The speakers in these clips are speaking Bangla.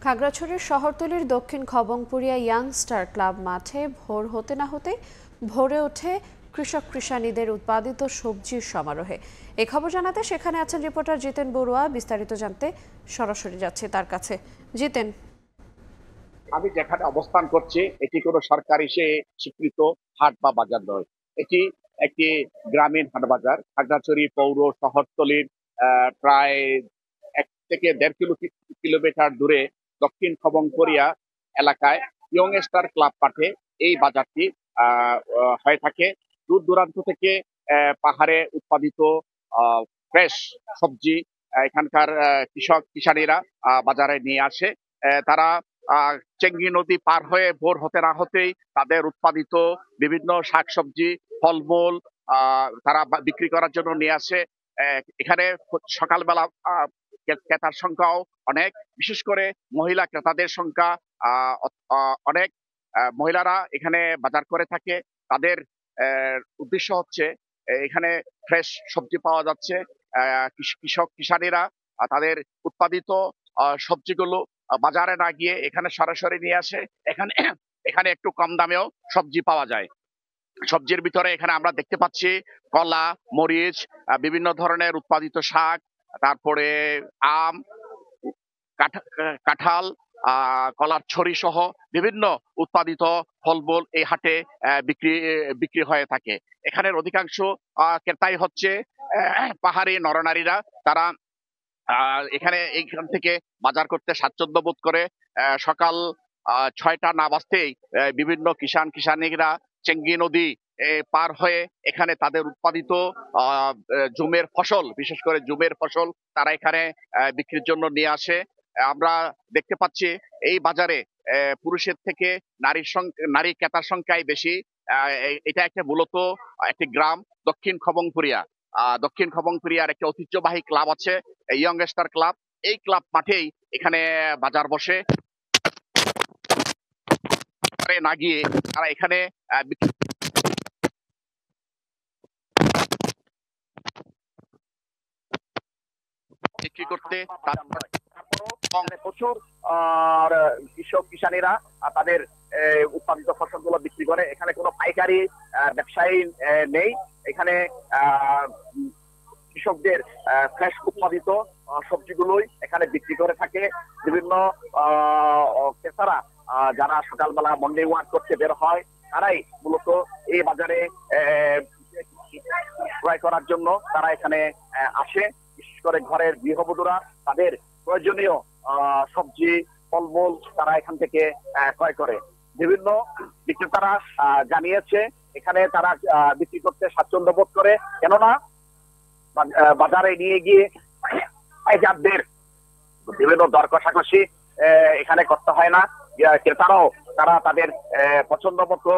খাগড়াছড়ির শহরতলির দক্ষিণ খবংপুরিয়া ইয়াং স্টার ক্লাব মাঠে ভোর হতে না হতে ভরে ওঠে কৃষক কৃষানীদের উৎপাদিত সবজির সমারোহে। এই খবর জানাতে সেখানে আছেন রিপোর্টার জিতেন বড়ুয়া। বিস্তারিত জানতে সরাসরি যাচ্ছে তার কাছে। জিতেন, আমি যেখানে অবস্থান করছি এটি কোনো সরকারি স্বীকৃত হাট বা বাজার নয়। এটি একটি গ্রামীণ হাট বাজার। খাগড়াছড়ি পৌর শহরতলির প্রায় 1 থেকে 1.5 কিলোমিটার দূরে দক্ষিণ খবংপুরিয়া এলাকায় ইয়ং স্টার ক্লাব মাঠে এই বাজারটি হয়ে থাকে। দূর দূরান্ত থেকে পাহাড়ে উৎপাদিত ফ্রেশ সবজি এখানকার কৃষক কিষানীরা বাজারে নিয়ে আসে। তারা চেঙ্গি নদী পার হয়ে ভোর হতে না হতেই তাদের উৎপাদিত বিভিন্ন শাকসবজি, ফলমূল তারা বিক্রি করার জন্য নিয়ে আসে। এখানে সকালবেলা ক্রেতার সংখ্যাও অনেক, বিশেষ করে মহিলা ক্রেতাদের সংখ্যা অনেক। মহিলারা এখানে বাজার করে থাকে। তাদের উদ্দেশ্য হচ্ছে এখানে ফ্রেশ সবজি পাওয়া যাচ্ছে। কৃষক কিষানীরা তাদের উৎপাদিত সবজিগুলো বাজারে না গিয়ে এখানে সরাসরি নিয়ে আসে। এখানে এখানে একটু কম দামেও সবজি পাওয়া যায়। সবজির ভিতরে এখানে আমরা দেখতে পাচ্ছি কলা, মরিচ, বিভিন্ন ধরনের উৎপাদিত শাক, তারপরে আম, কাঁঠাল, কলার ছড়ি সহ বিভিন্ন উৎপাদিত ফলমূল এই হাটে বিক্রি হয়ে থাকে। এখানের অধিকাংশ ক্রেতাই হচ্ছে পাহাড়ি নরনারীরা। তারা এইখান থেকে বাজার করতে স্বাচ্ছন্দ্য বোধ করে। সকাল 6টা না বাজতেই বিভিন্ন কিষানীরা চেঙ্গি নদী পার হয়ে এখানে তাদের উৎপাদিত জুমের ফসল, বিশেষ করে জুমের ফসল তারা এখানে বিক্রির জন্য নিয়ে আসে। আমরা দেখতে পাচ্ছি এই বাজারে পুরুষের থেকে নারী ক্রেতার সংখ্যাই বেশি। এটা একটা মূলত একটি গ্রাম, দক্ষিণ খবংপুরিয়া। দক্ষিণ খবংপুরিয়ার একটা ঐতিহ্যবাহী ক্লাব আছে, ইয়ং স্টার ক্লাব। এই ক্লাব মাঠেই এখানে বাজার বসে। না গিয়ে তারা এখানে বিক্রি করতে প্রচুর কৃষক কিষানীরা তাদের উৎপাদিত ফসলগুলো বিক্রি করে। এখানে কোনো পাইকারি ব্যবসায়ী নেই। এখানে কৃষকদের ফ্রেশ উৎপাদিত সবজিগুলোই এখানে বিক্রি করে থাকে। বিভিন্ন ক্রেতারা যারা সকালবেলা মর্নিং ওয়াক করতে বের হয় তারাই মূলত এই বাজারে ক্রয় করার জন্য তারা এখানে আসে। বিশেষ করে ঘরের গৃহবধূরা তাদের প্রয়োজনীয় সবজি, ফলমূল তারা এখান থেকে ক্রয় করে। বিভিন্ন বিক্রেতারা জানিয়েছে এখানে তারা বিক্রি করতে স্বাচ্ছন্দ্য বোধ করে, কেননা বাজারে নিয়ে গিয়ে পাইকারদের বিভিন্ন দর কষাকষি এখানে করতে হয় না। ক্রেতারাও তারা তাদের পছন্দ মতো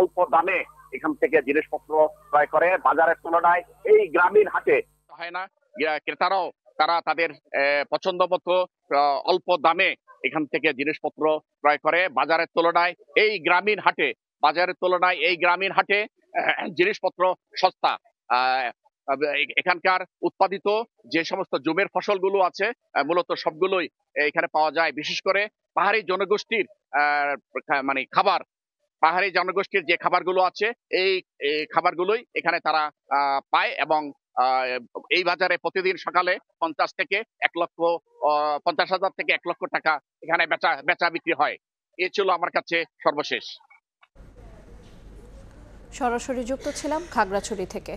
অল্প দামে এখান থেকে জিনিসপত্র ক্রয় করে। বাজারের তুলনায় এই গ্রামীণ হাটে হয় না। ক্রেতারাও তারা তাদের পছন্দ মতো অল্প দামে এখান থেকে জিনিসপত্র ক্রয় করে। বাজারের তুলনায় এই গ্রামীণ হাটে জিনিসপত্র সস্তা। এখানকার উৎপাদিত যে সমস্ত জমির ফসলগুলো আছে মূলত সবগুলোই এখানে পাওয়া যায়। বিশেষ করে পাহাড়ি জনগোষ্ঠীর খাবার, পাহাড়ি জনগোষ্ঠীর যে খাবারগুলো আছে এই খাবারগুলোই এখানে তারা পায়। এবং এই বাজারে প্রতিদিন সকালে 50,000 থেকে 1 লক্ষ টাকা এখানে বেচা বিক্রি হয়। এ ছিল আমার কাছে সর্বশেষ। সরাসরি যুক্ত ছিলাম খাগড়াছড়ি থেকে।